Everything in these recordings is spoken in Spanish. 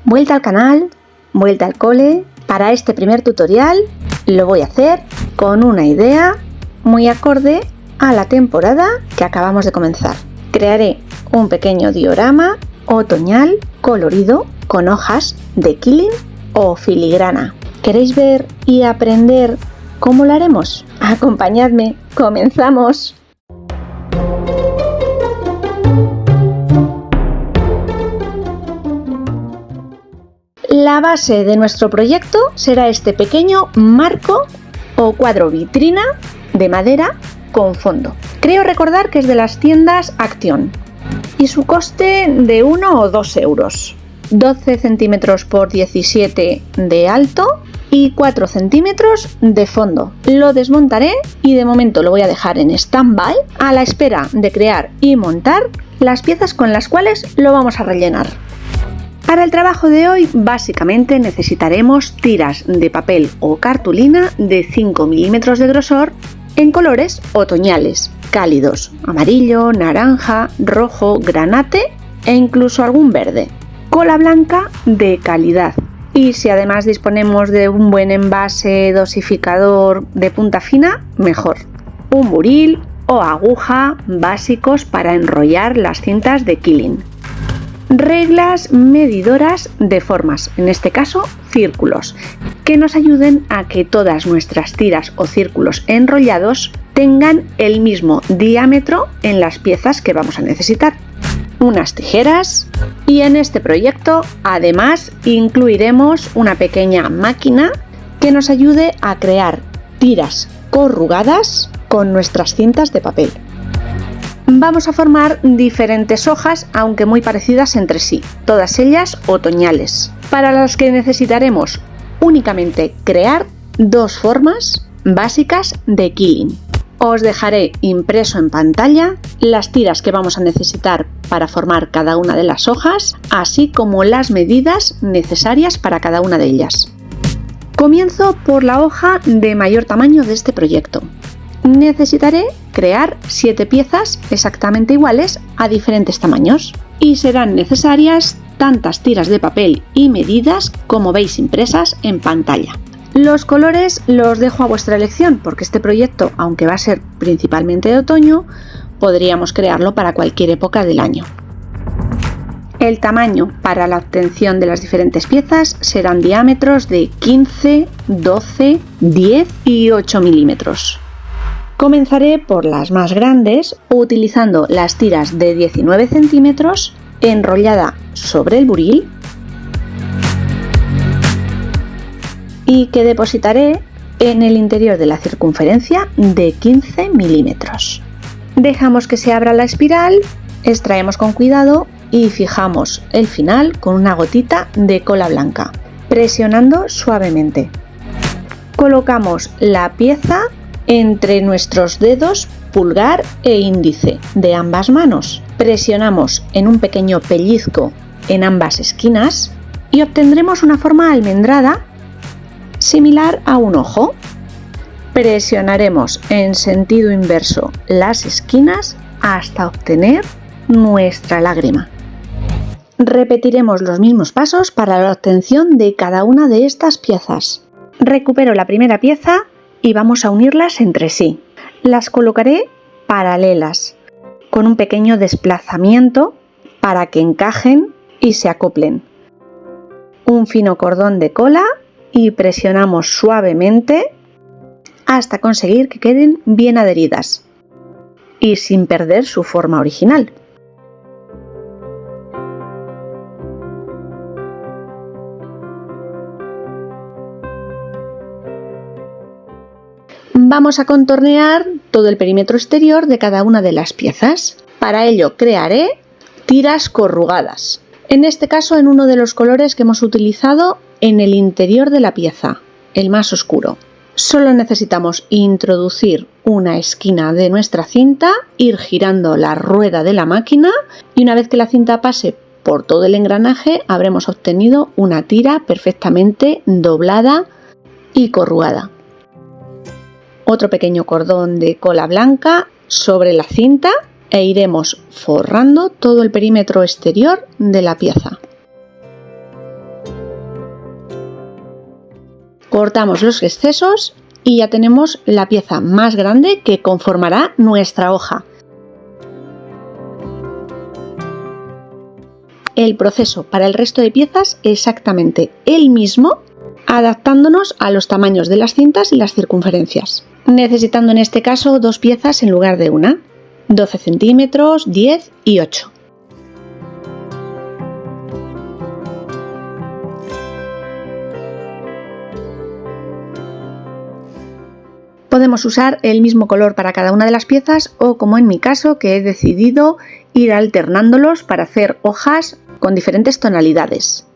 Vuelta al canal, vuelta al cole. Para este primer tutorial lo voy a hacer con una idea muy acorde a la temporada que acabamos de comenzar. Crearé un pequeño diorama otoñal colorido con hojas de quilín o filigrana. ¿Queréis ver y aprender cómo lo haremos? Acompañadme, comenzamos. La base de nuestro proyecto será este pequeño marco o cuadro vitrina de madera con fondo. Creo recordar que es de las tiendas Action y su coste de 1 o 2 euros. 12 centímetros por 17 de alto y 4 centímetros de fondo. Lo desmontaré y de momento lo voy a dejar en stand-by a la espera de crear y montar las piezas con las cuales lo vamos a rellenar. Para el trabajo de hoy básicamente necesitaremos tiras de papel o cartulina de 5 milímetros de grosor en colores otoñales, cálidos, amarillo, naranja, rojo, granate e incluso algún verde. Cola blanca de calidad. Y si además disponemos de un buen envase dosificador de punta fina, mejor. Un buril o aguja básicos para enrollar las cintas de quilín. Reglas medidoras de formas, en este caso círculos, que nos ayuden a que todas nuestras tiras o círculos enrollados tengan el mismo diámetro en las piezas que vamos a necesitar. Unas tijeras y en este proyecto además incluiremos una pequeña máquina que nos ayude a crear tiras corrugadas con nuestras cintas de papel. Vamos a formar diferentes hojas, aunque muy parecidas entre sí, todas ellas otoñales, para las que necesitaremos únicamente crear dos formas básicas de quilín. Os dejaré impreso en pantalla las tiras que vamos a necesitar para formar cada una de las hojas, así como las medidas necesarias para cada una de ellas. Comienzo por la hoja de mayor tamaño de este proyecto. Necesitaré crear 7 piezas exactamente iguales a diferentes tamaños y serán necesarias tantas tiras de papel y medidas como veis impresas en pantalla. Los colores los dejo a vuestra elección porque este proyecto, aunque va a ser principalmente de otoño, podríamos crearlo para cualquier época del año. El tamaño para la obtención de las diferentes piezas serán diámetros de 15, 12, 10 y 8 milímetros. Comenzaré por las más grandes utilizando las tiras de 19 centímetros enrollada sobre el buril y que depositaré en el interior de la circunferencia de 15 milímetros. Dejamos que se abra la espiral, extraemos con cuidado y fijamos el final con una gotita de cola blanca, presionando suavemente. Colocamos la pieza entre nuestros dedos pulgar e índice de ambas manos. Presionamos en un pequeño pellizco en ambas esquinas y obtendremos una forma almendrada similar a un ojo. Presionaremos en sentido inverso las esquinas hasta obtener nuestra lágrima. Repetiremos los mismos pasos para la obtención de cada una de estas piezas. Recupero la primera pieza y vamos a unirlas entre sí. Las colocaré paralelas, con un pequeño desplazamiento para que encajen y se acoplen. Un fino cordón de cola y presionamos suavemente hasta conseguir que queden bien adheridas y sin perder su forma original. Vamos a contornear todo el perímetro exterior de cada una de las piezas. Para ello crearé tiras corrugadas. En este caso en uno de los colores que hemos utilizado en el interior de la pieza, el más oscuro. Solo necesitamos introducir una esquina de nuestra cinta, ir girando la rueda de la máquina y una vez que la cinta pase por todo el engranaje habremos obtenido una tira perfectamente doblada y corrugada. Otro pequeño cordón de cola blanca sobre la cinta e iremos forrando todo el perímetro exterior de la pieza. Cortamos los excesos y ya tenemos la pieza más grande que conformará nuestra hoja. El proceso para el resto de piezas es exactamente el mismo, adaptándonos a los tamaños de las cintas y las circunferencias, necesitando en este caso 2 piezas en lugar de una, 12 centímetros, 10 y 8. Podemos usar el mismo color para cada una de las piezas o, como en mi caso, que he decidido ir alternándolos para hacer hojas con diferentes tonalidades.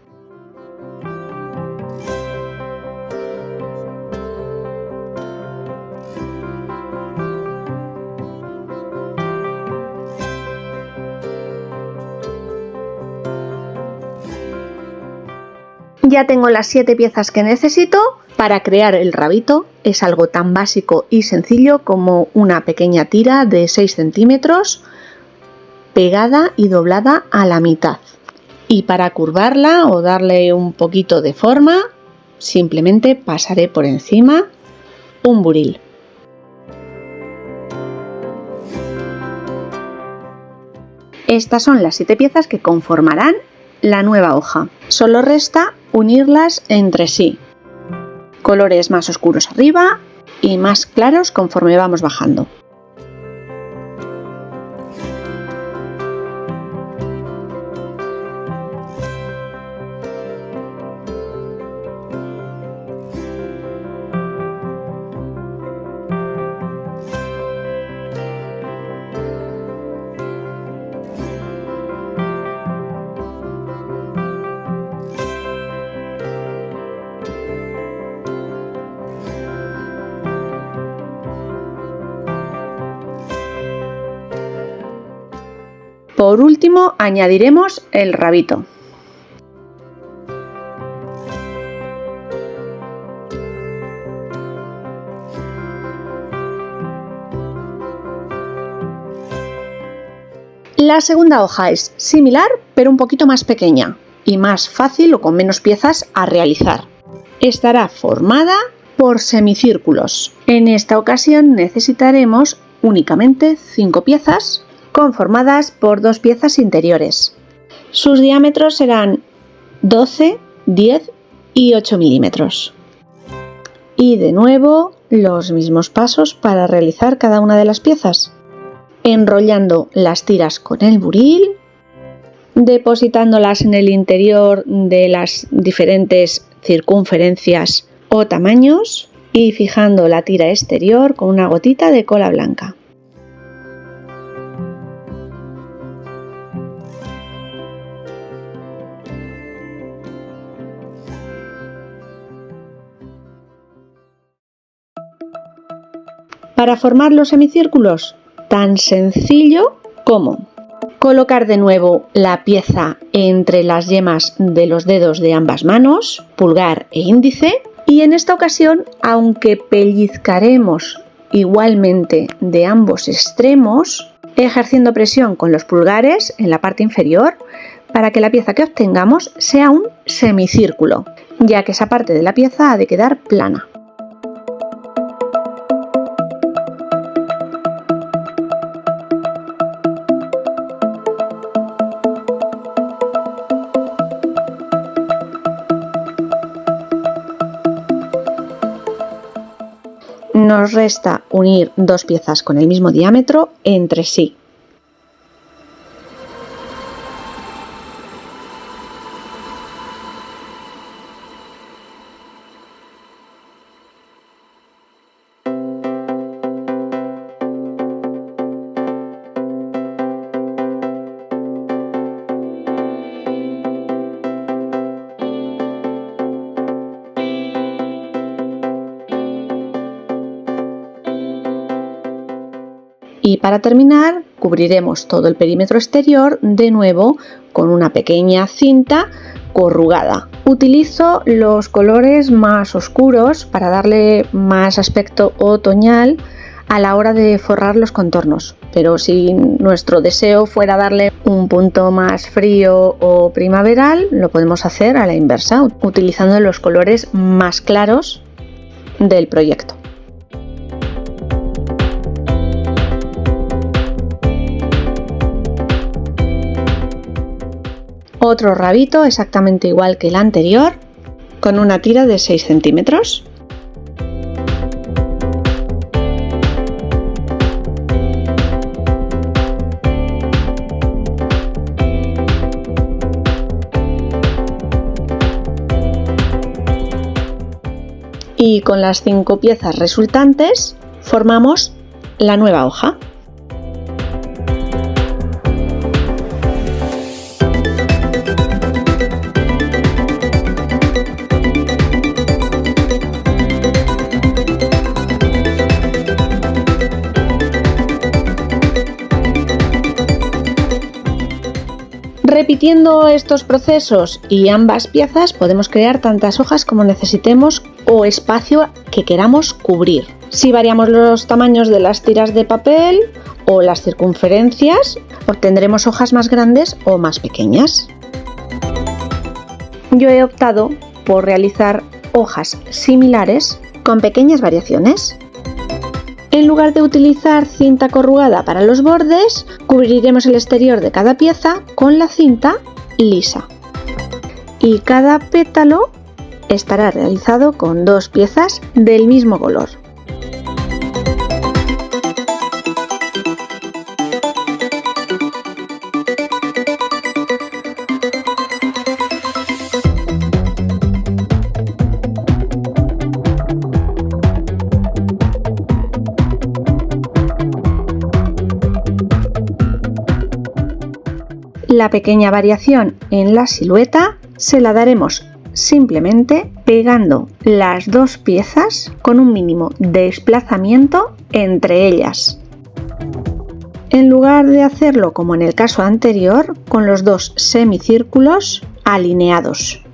Ya tengo las 7 piezas que necesito para crear el rabito. Es algo tan básico y sencillo como una pequeña tira de 6 centímetros pegada y doblada a la mitad. Y para curvarla o darle un poquito de forma, simplemente pasaré por encima un buril. Estas son las 7 piezas que conformarán la nueva hoja. Solo resta unirlas entre sí. Colores más oscuros arriba y más claros conforme vamos bajando. Por último, añadiremos el rabito. La segunda hoja es similar, pero un poquito más pequeña y más fácil o con menos piezas a realizar. Estará formada por semicírculos. En esta ocasión necesitaremos únicamente 5 piezas conformadas por 2 piezas interiores. Sus diámetros serán 12, 10 y 8 milímetros. Y de nuevo los mismos pasos para realizar cada una de las piezas. Enrollando las tiras con el buril, depositándolas en el interior de las diferentes circunferencias o tamaños y fijando la tira exterior con una gotita de cola blanca. Para formar los semicírculos, tan sencillo como colocar de nuevo la pieza entre las yemas de los dedos de ambas manos, pulgar e índice, y en esta ocasión, aunque pellizcaremos igualmente de ambos extremos, ejerciendo presión con los pulgares en la parte inferior para que la pieza que obtengamos sea un semicírculo, ya que esa parte de la pieza ha de quedar plana. Nos resta unir 2 piezas con el mismo diámetro entre sí. Y para terminar, cubriremos todo el perímetro exterior de nuevo con una pequeña cinta corrugada. Utilizo los colores más oscuros para darle más aspecto otoñal a la hora de forrar los contornos, pero si nuestro deseo fuera darle un punto más frío o primaveral, lo podemos hacer a la inversa, utilizando los colores más claros del proyecto. Otro rabito exactamente igual que el anterior, con una tira de 6 centímetros. Y con las 5 piezas resultantes formamos la nueva hoja. Repitiendo estos procesos y ambas piezas podemos crear tantas hojas como necesitemos o espacio que queramos cubrir. Si variamos los tamaños de las tiras de papel o las circunferencias, obtendremos hojas más grandes o más pequeñas. Yo he optado por realizar hojas similares con pequeñas variaciones. En lugar de utilizar cinta corrugada para los bordes, cubriremos el exterior de cada pieza con la cinta lisa. Y cada pétalo estará realizado con 2 piezas del mismo color. La pequeña variación en la silueta se la daremos simplemente pegando las 2 piezas con un mínimo de desplazamiento entre ellas. En lugar de hacerlo como en el caso anterior, con los 2 semicírculos alineados.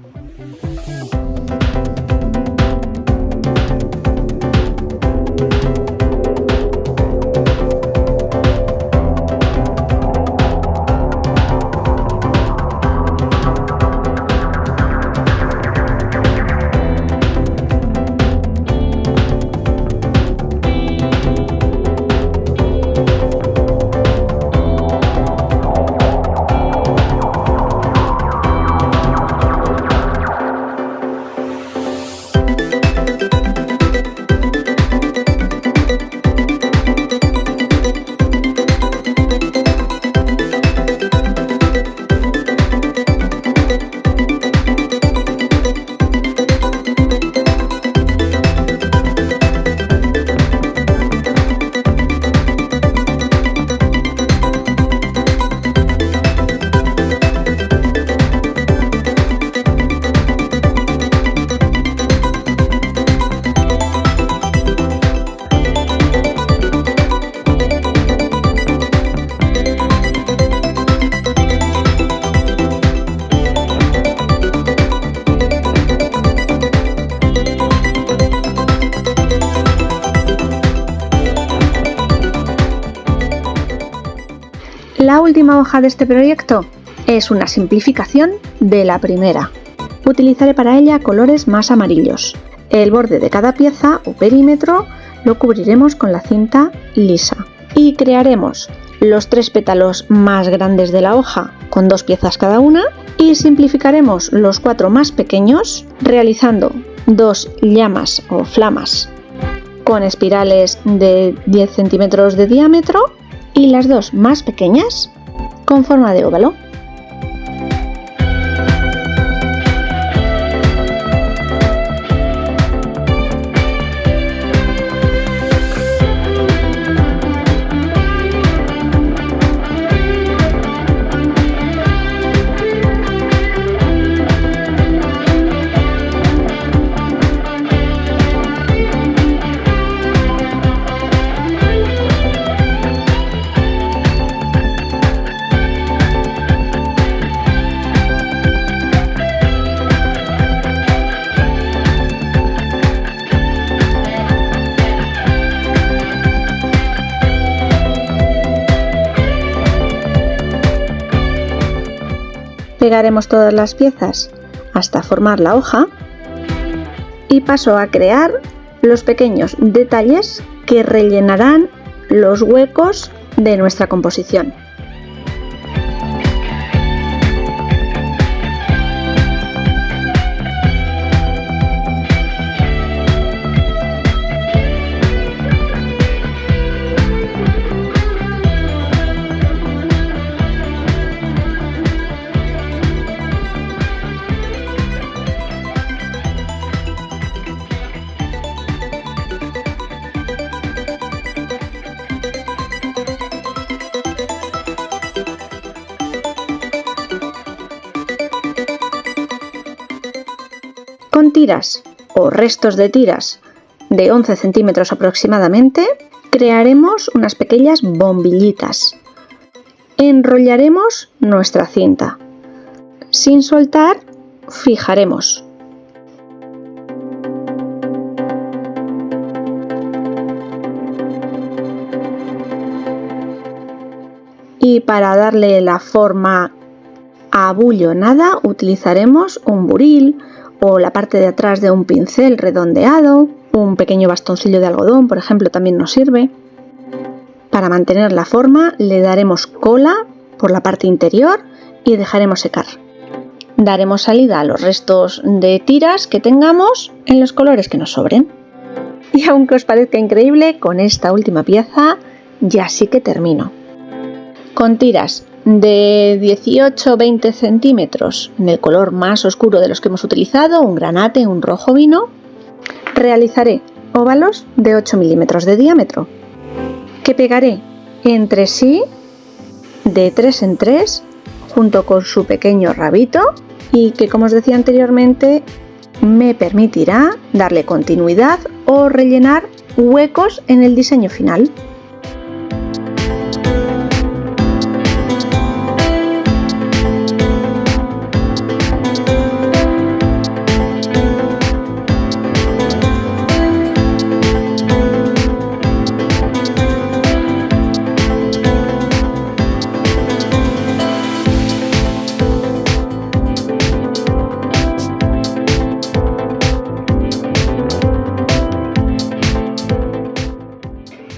La última hoja de este proyecto es una simplificación de la primera. Utilizaré para ella colores más amarillos. El borde de cada pieza o perímetro lo cubriremos con la cinta lisa y crearemos los 3 pétalos más grandes de la hoja con 2 piezas cada una y simplificaremos los 4 más pequeños realizando 2 llamas o flamas con espirales de 10 centímetros de diámetro y las 2 más pequeñas con forma de óvalo. Pegaremos todas las piezas hasta formar la hoja y paso a crear los pequeños detalles que rellenarán los huecos de nuestra composición. Con tiras o restos de tiras de 11 centímetros aproximadamente, crearemos unas pequeñas bombillitas. Enrollaremos nuestra cinta. Sin soltar, fijaremos. Y para darle la forma abullonada utilizaremos un buril o la parte de atrás de un pincel redondeado, un pequeño bastoncillo de algodón, por ejemplo, también nos sirve. Para mantener la forma le daremos cola por la parte interior y dejaremos secar. Daremos salida a los restos de tiras que tengamos en los colores que nos sobren. Y aunque os parezca increíble, con esta última pieza ya sí que termino. Con tiras de 18-20 centímetros en el color más oscuro de los que hemos utilizado, un granate, un rojo vino, realizaré óvalos de 8 milímetros de diámetro que pegaré entre sí de 3 en 3 junto con su pequeño rabito y que, como os decía anteriormente, me permitirá darle continuidad o rellenar huecos en el diseño final.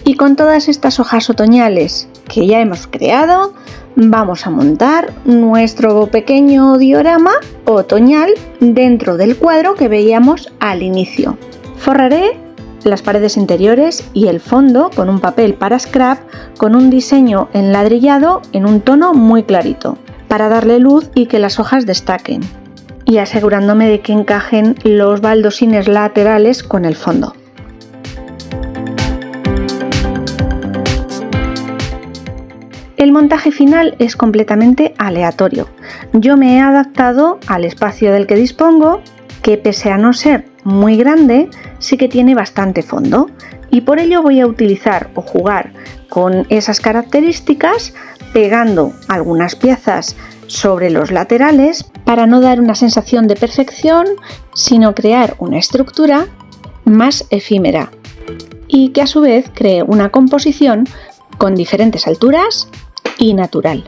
Y con todas estas hojas otoñales que ya hemos creado, vamos a montar nuestro pequeño diorama otoñal dentro del cuadro que veíamos al inicio. Forraré las paredes interiores y el fondo con un papel para scrap con un diseño enladrillado en un tono muy clarito, para darle luz y que las hojas destaquen, y asegurándome de que encajen los baldosines laterales con el fondo. El montaje final es completamente aleatorio. Yo me he adaptado al espacio del que dispongo, que pese a no ser muy grande, sí que tiene bastante fondo, y por ello voy a utilizar o jugar con esas características pegando algunas piezas sobre los laterales para no dar una sensación de perfección, sino crear una estructura más efímera y que a su vez cree una composición con diferentes alturas y natural.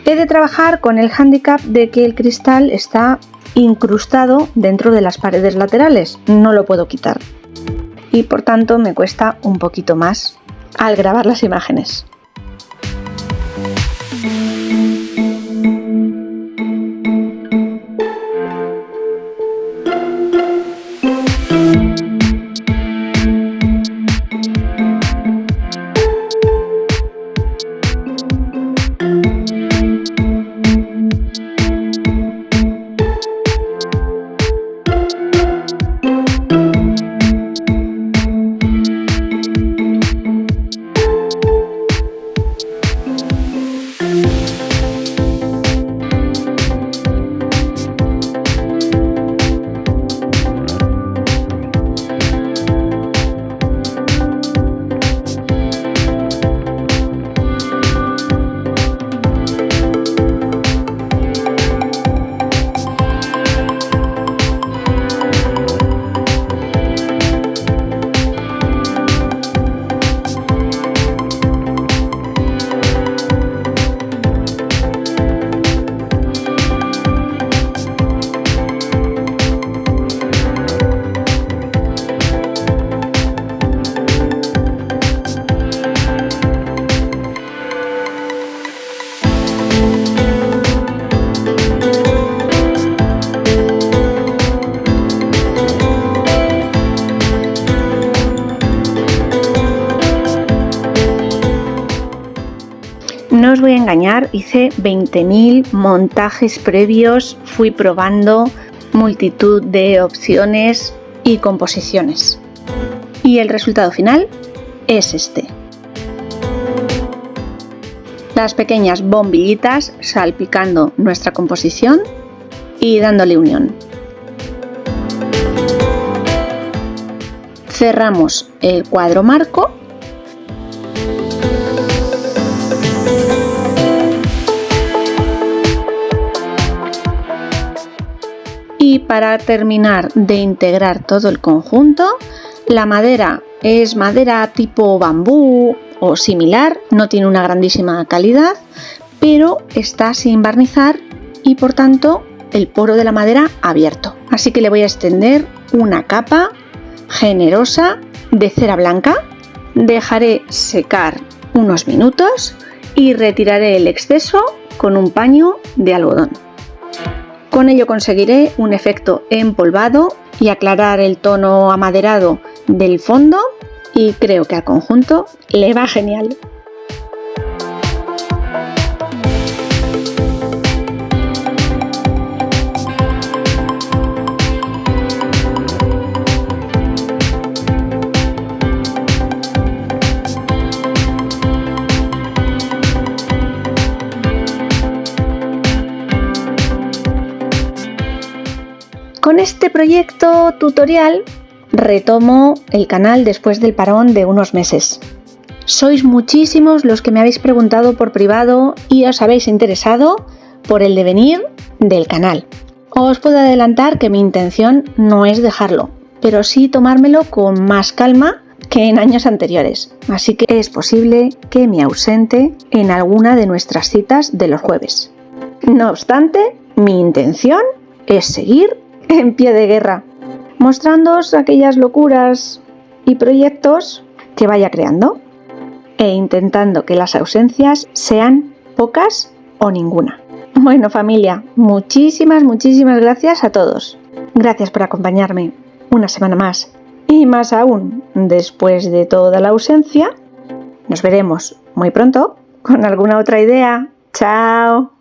He de trabajar con el hándicap de que el cristal está incrustado dentro de las paredes laterales, no lo puedo quitar y por tanto me cuesta un poquito más al grabar las imágenes. hice 20.000 montajes previos, fui probando multitud de opciones y composiciones. Y el resultado final es este. Las pequeñas bombillitas salpicando nuestra composición y dándole unión. Cerramos el cuadro marco y para terminar de integrar todo el conjunto, la madera es madera tipo bambú o similar, no tiene una grandísima calidad, pero está sin barnizar y por tanto el poro de la madera abierto. Así que le voy a extender una capa generosa de cera blanca, dejaré secar unos minutos y retiraré el exceso con un paño de algodón. Con ello conseguiré un efecto empolvado y aclarar el tono amaderado del fondo y creo que al conjunto le va genial. Con este proyecto tutorial retomo el canal después del parón de unos meses. Sois muchísimos los que me habéis preguntado por privado y os habéis interesado por el devenir del canal. Os puedo adelantar que mi intención no es dejarlo, pero sí tomármelo con más calma que en años anteriores. Así que es posible que me ausente en alguna de nuestras citas de los jueves. No obstante, mi intención es seguir en pie de guerra, mostrándoos aquellas locuras y proyectos que vaya creando e intentando que las ausencias sean pocas o ninguna. Bueno, familia, muchísimas gracias a todos. Gracias por acompañarme una semana más y más aún después de toda la ausencia. Nos veremos muy pronto con alguna otra idea. ¡Chao!